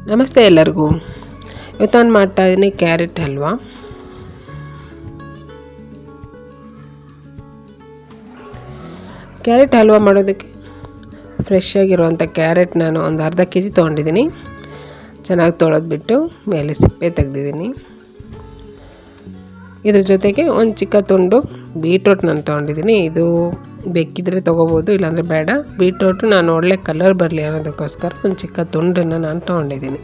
ನಮಸ್ತೆ ಎಲ್ಲರಿಗೂ. ಇವತ್ತು ನಾನು ಮಾಡ್ತಾಯಿದ್ದೀನಿ ಕ್ಯಾರೆಟ್ ಹಲ್ವಾ. ಕ್ಯಾರೆಟ್ ಹಲ್ವಾ ಮಾಡೋದಕ್ಕೆ ಫ್ರೆಶ್ ಆಗಿರುವಂಥ ಕ್ಯಾರೆಟ್ ನಾನು ಒಂದು ಅರ್ಧ ಕೆ ಜಿ ತೊಗೊಂಡಿದ್ದೀನಿ. ಚೆನ್ನಾಗಿ ತೊಳೆದ್ಬಿಟ್ಟು ಮೇಲೆ ಸಿಪ್ಪೆ ತೆಗೆದಿದ್ದೀನಿ. ಇದ್ರ ಜೊತೆಗೆ ಒಂದು ಚಿಕ್ಕ ತುಂಡು ಬೀಟ್ರೋಟ್ ನಾನು ತೊಗೊಂಡಿದ್ದೀನಿ. ಇದು ಬೇಕಿದ್ದರೆ ತೊಗೋಬೋದು, ಇಲ್ಲಾಂದರೆ ಬೇಡ. ಬೀಟ್ರೋಟು ನಾನು ಒಳ್ಳೆ ಕಲರ್ ಬರಲಿ ಅನ್ನೋದಕ್ಕೋಸ್ಕರ ಒಂದು ಚಿಕ್ಕ ತುಂಡನ್ನು ನಾನು ತೊಗೊಂಡಿದ್ದೀನಿ.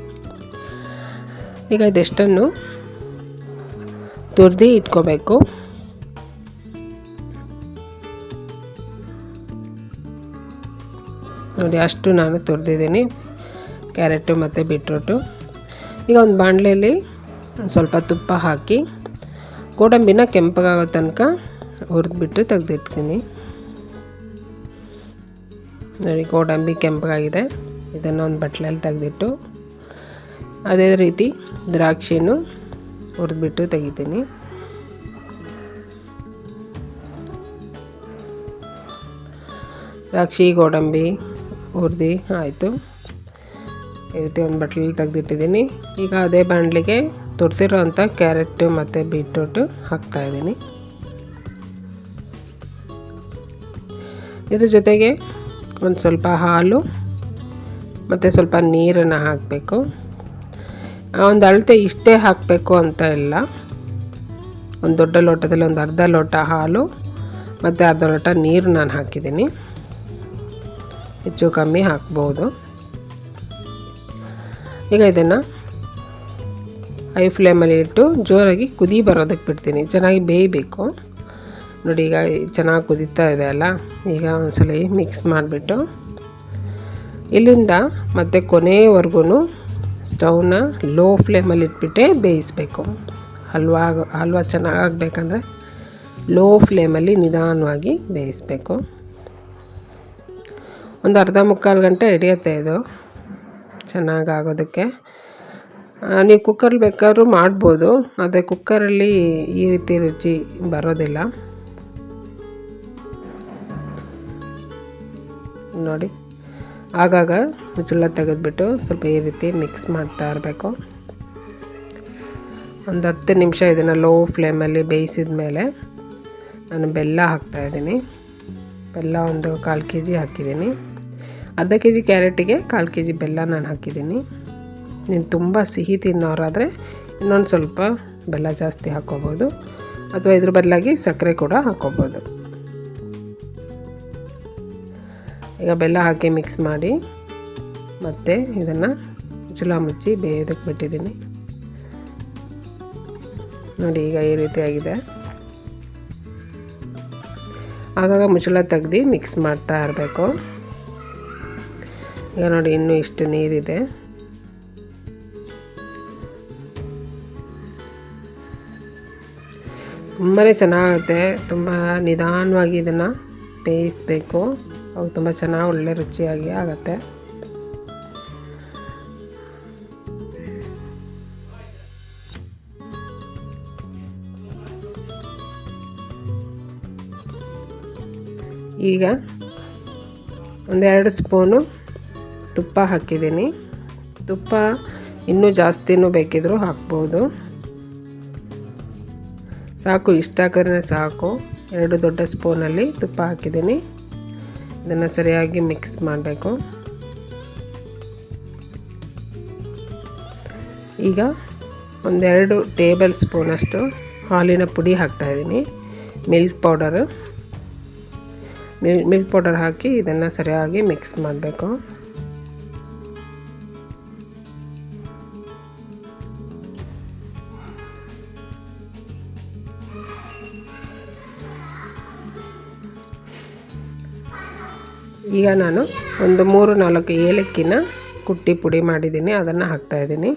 ಈಗ ಇದೆಷ್ಟನ್ನು ತುರಿದು ಇಟ್ಕೋಬೇಕು. ನೋಡಿ, ಅಷ್ಟು ನಾನು ತುರಿದಿದ್ದೀನಿ ಕ್ಯಾರೆಟು ಮತ್ತು ಬೀಟ್ರೋಟು. ಈಗ ಒಂದು ಬಾಣಲೆಯಲ್ಲಿ ಸ್ವಲ್ಪ ತುಪ್ಪ ಹಾಕಿ ಗೋಡಂಬಿನ ಕೆಂಪಗಾಗೋ ತನಕ ಹುರಿದ್ಬಿಟ್ಟು ತೆಗೆದಿಡ್ತೀನಿ. ನೋಡಿ, ಗೋಡಂಬಿ ಕೆಂಪಗಾಗಿದೆ. ಇದನ್ನು ಒಂದು ಬಟ್ಲಲ್ಲಿ ತೆಗೆದಿಟ್ಟು ಅದೇ ರೀತಿ ದ್ರಾಕ್ಷಿನೂ ಹುರಿದ್ಬಿಟ್ಟು ತೆಗಿತೀನಿ. ದ್ರಾಕ್ಷಿ ಗೋಡಂಬಿ ಹುರಿದು ಆಯಿತು. ಈ ರೀತಿ ಒಂದು ಬಟ್ಲಲ್ಲಿ ತೆಗೆದಿಟ್ಟಿದ್ದೀನಿ. ಈಗ ಅದೇ ಬಾಣಲಿಗೆ ತುರಿದಿರೋ ಅಂಥ ಕ್ಯಾರೆಟು ಮತ್ತು ಬೀಟ್ರೋಟು ಹಾಕ್ತಾಯಿದ್ದೀನಿ. ಇದ್ರ ಜೊತೆಗೆ ಒಂದು ಸ್ವಲ್ಪ ಹಾಲು ಮತ್ತು ಸ್ವಲ್ಪ ನೀರನ್ನು ಹಾಕಬೇಕು. ಒಂದು ಅಳತೆ ಇಷ್ಟೇ ಹಾಕಬೇಕು ಅಂತ ಇಲ್ಲ. ಒಂದು ದೊಡ್ಡ ಲೋಟದಲ್ಲಿ ಒಂದು ಅರ್ಧ ಲೋಟ ಹಾಲು ಮತ್ತು ಅರ್ಧ ಲೋಟ ನೀರು ನಾನು ಹಾಕಿದ್ದೀನಿ. ಹೆಚ್ಚು ಕಮ್ಮಿ ಹಾಕ್ಬೋದು. ಈಗ ಇದನ್ನು ಹೈ ಫ್ಲೇಮಲ್ಲಿ ಇಟ್ಟು ಜೋರಾಗಿ ಕುದಿ ಬರೋದಕ್ಕೆ ಬಿಡ್ತೀನಿ. ಚೆನ್ನಾಗಿ ಬೇಯಬೇಕು. ನೋಡಿ, ಈಗ ಚೆನ್ನಾಗಿ ಕುದೀತಾ ಇದೆ ಅಲ್ಲ. ಈಗ ಒಂದ್ಸಲ ಮಿಕ್ಸ್ ಮಾಡಿಬಿಟ್ಟು ಇಲ್ಲಿಂದ ಮತ್ತೆ ಕೊನೆಯವರೆಗೂ ಸ್ಟವ್ನ ಲೋ ಫ್ಲೇಮಲ್ಲಿ ಇಟ್ಬಿಟ್ಟೆ ಬೇಯಿಸಬೇಕು. ಹಲ್ವಾ ಚೆನ್ನಾಗಾಗಬೇಕಂದ್ರೆ ಲೋ ಫ್ಲೇಮಲ್ಲಿ ನಿಧಾನವಾಗಿ ಬೇಯಿಸಬೇಕು. ಒಂದು ಅರ್ಧ ಮುಕ್ಕಾಲು ಗಂಟೆ ಹಿಡಿಯುತ್ತೆ ಇದು ಚೆನ್ನಾಗಾಗೋದಕ್ಕೆ. ನೀವು ಕುಕ್ಕರಲ್ಲಿ ಬೇಕಾದ್ರೂ ಮಾಡ್ಬೋದು, ಆದರೆ ಕುಕ್ಕರಲ್ಲಿ ಈ ರೀತಿ ರುಚಿ ಬರೋದಿಲ್ಲ. ನೋಡಿ, ಆಗಾಗ ಮುಚ್ಚಳ ತೆಗೆದ್ಬಿಟ್ಟು ಸ್ವಲ್ಪ ಈ ರೀತಿ ಮಿಕ್ಸ್ ಮಾಡ್ತಾ ಇರಬೇಕು. ಒಂದು 10 ನಿಮಿಷ ಇದನ್ನು ಲೋ ಫ್ಲೇಮಲ್ಲಿ ಬೇಯಿಸಿದ ಮೇಲೆ ನಾನು ಬೆಲ್ಲ ಹಾಕ್ತಾಯಿದ್ದೀನಿ. ಬೆಲ್ಲ ಒಂದು 1/4 ಕೆ ಜಿ ಹಾಕಿದ್ದೀನಿ. ಅರ್ಧ ಕೆ ಜಿ ಕ್ಯಾರೆಟಿಗೆ 1/4 ಕೆ ಜಿ ಬೆಲ್ಲ ನಾನು ಹಾಕಿದ್ದೀನಿ. ನೀನು ತುಂಬ ಸಿಹಿ ತಿನ್ನೋರಾದರೆ ಇನ್ನೊಂದು ಸ್ವಲ್ಪ ಬೆಲ್ಲ ಜಾಸ್ತಿ ಹಾಕ್ಕೋಬೋದು, ಅಥವಾ ಇದ್ರ ಬದಲಾಗಿ ಸಕ್ಕರೆ ಕೂಡ ಹಾಕ್ಕೋಬೋದು. ಈಗ ಬೆಲ್ಲ ಹಾಕಿ ಮಿಕ್ಸ್ ಮಾಡಿ ಮತ್ತು ಇದನ್ನು ಮುಚ್ಚಳ ಮುಚ್ಚಿ ಬೇಯೋದಕ್ಕೆ ಬಿಟ್ಟಿದ್ದೀನಿ. ನೋಡಿ, ಈಗ ಈ ರೀತಿಯಾಗಿದೆ. ಆಗಾಗ ಮುಚ್ಚಳ ತೆಗ್ದು ಮಿಕ್ಸ್ ಮಾಡ್ತಾ ಇರಬೇಕು. ಈಗ ನೋಡಿ, ಇನ್ನೂ ಇಷ್ಟು ನೀರಿದೆ. ತುಂಬಾ ಚೆನ್ನಾಗುತ್ತೆ. ತುಂಬ ನಿಧಾನವಾಗಿ ಇದನ್ನು ಬೇಯಿಸಬೇಕು. ಅವು ತುಂಬ ಚೆನ್ನಾಗಿ ಒಳ್ಳೆ ರುಚಿಯಾಗಿ ಆಗುತ್ತೆ. ಈಗ 1-2 ಸ್ಪೂನು ತುಪ್ಪ ಹಾಕಿದ್ದೀನಿ. ತುಪ್ಪ ಇನ್ನೂ ಜಾಸ್ತಿನೂ ಬೇಕಿದ್ರೂ ಹಾಕ್ಬೋದು. ಸಾಕು, ಇಷ್ಟ ಹಾಕಿದ್ರೆ ಸಾಕು. 2 ದೊಡ್ಡ ಸ್ಪೂನಲ್ಲಿ ತುಪ್ಪ ಹಾಕಿದ್ದೀನಿ. ಇದನ್ನು ಸರಿಯಾಗಿ ಮಿಕ್ಸ್ ಮಾಡಬೇಕು. ಈಗ 1-2 ಟೇಬಲ್ ಸ್ಪೂನಷ್ಟು ಹಾಲಿನ ಪುಡಿ ಹಾಕ್ತಾಯಿದ್ದೀನಿ. ಮಿಲ್ಕ್ ಪೌಡರ್ ಹಾಕಿ ಇದನ್ನು ಸರಿಯಾಗಿ ಮಿಕ್ಸ್ ಮಾಡಬೇಕು. ಈಗ ನಾನು ಒಂದು 3-4 ಏಲಕ್ಕಿನ ಕುಟ್ಟಿ ಪುಡಿ ಮಾಡಿದ್ದೀನಿ, ಅದನ್ನು ಹಾಕ್ತಾಯಿದ್ದೀನಿ.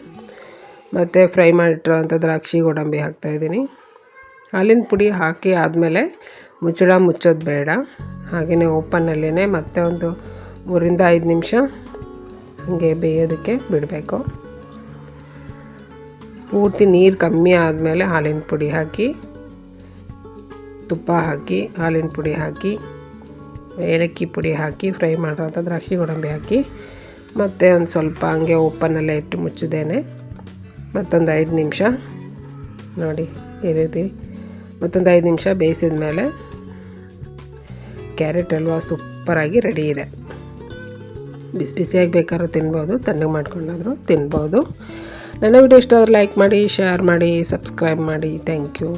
ಮತ್ತು ಫ್ರೈ ಮಾಡಿಟ್ಟಿರೋಂಥ ದ್ರಾಕ್ಷಿ ಗೋಡಂಬಿ ಹಾಕ್ತಾಯಿದ್ದೀನಿ. ಹಾಲಿನ ಪುಡಿ ಹಾಕಿ ಆದಮೇಲೆ ಮುಚ್ಚಳ ಮುಚ್ಚೋದು ಬೇಡ, ಹಾಗೆಯೇ ಓಪನ್ನಲ್ಲೇ ಮತ್ತೆ ಒಂದು 3-5 ನಿಮಿಷ ಹಾಗೆ ಬೇಯೋದಕ್ಕೆ ಬಿಡಬೇಕು. ಪೂರ್ತಿ ನೀರು ಕಮ್ಮಿ ಆದಮೇಲೆ ಹಾಲಿನ ಪುಡಿ ಹಾಕಿ, ತುಪ್ಪ ಹಾಕಿ, ಹಾಲಿನ ಪುಡಿ ಹಾಕಿ, ಏಲಕ್ಕಿ ಪುಡಿ ಹಾಕಿ, ಫ್ರೈ ಮಾಡಿರೋಂಥ ದ್ರಾಕ್ಷಿ ಗೋಡಂಬಿ ಹಾಕಿ ಮತ್ತು ಒಂದು ಸ್ವಲ್ಪ ಹಂಗೆ ಓಪನಲ್ಲೇ ಇಟ್ಟು ಮುಚ್ಚಿದ್ದೇನೆ. ಮತ್ತೊಂದು 5 ನಿಮಿಷ ನೋಡಿ ಈ ರೀತಿ ಮತ್ತೊಂದು 5 ನಿಮಿಷ ಬೇಯಿಸಿದ ಮೇಲೆ ಕ್ಯಾರೆಟ್ ಹಲ್ವಾ ಸೂಪರಾಗಿ ರೆಡಿ ಇದೆ. ಬಿಸಿ ಬಿಸಿಯಾಗಿ ಬೇಕಾದ್ರೂ ತಿನ್ಬೋದು, ತಣ್ಣಗೆ ಮಾಡ್ಕೊಂಡಾದರೂ ತಿನ್ಬೋದು. ನನ್ನ ವಿಡಿಯೋ ಇಷ್ಟ ಆದರೆ ಲೈಕ್ ಮಾಡಿ, ಶೇರ್ ಮಾಡಿ, ಸಬ್ಸ್ಕ್ರೈಬ್ ಮಾಡಿ. Thank you.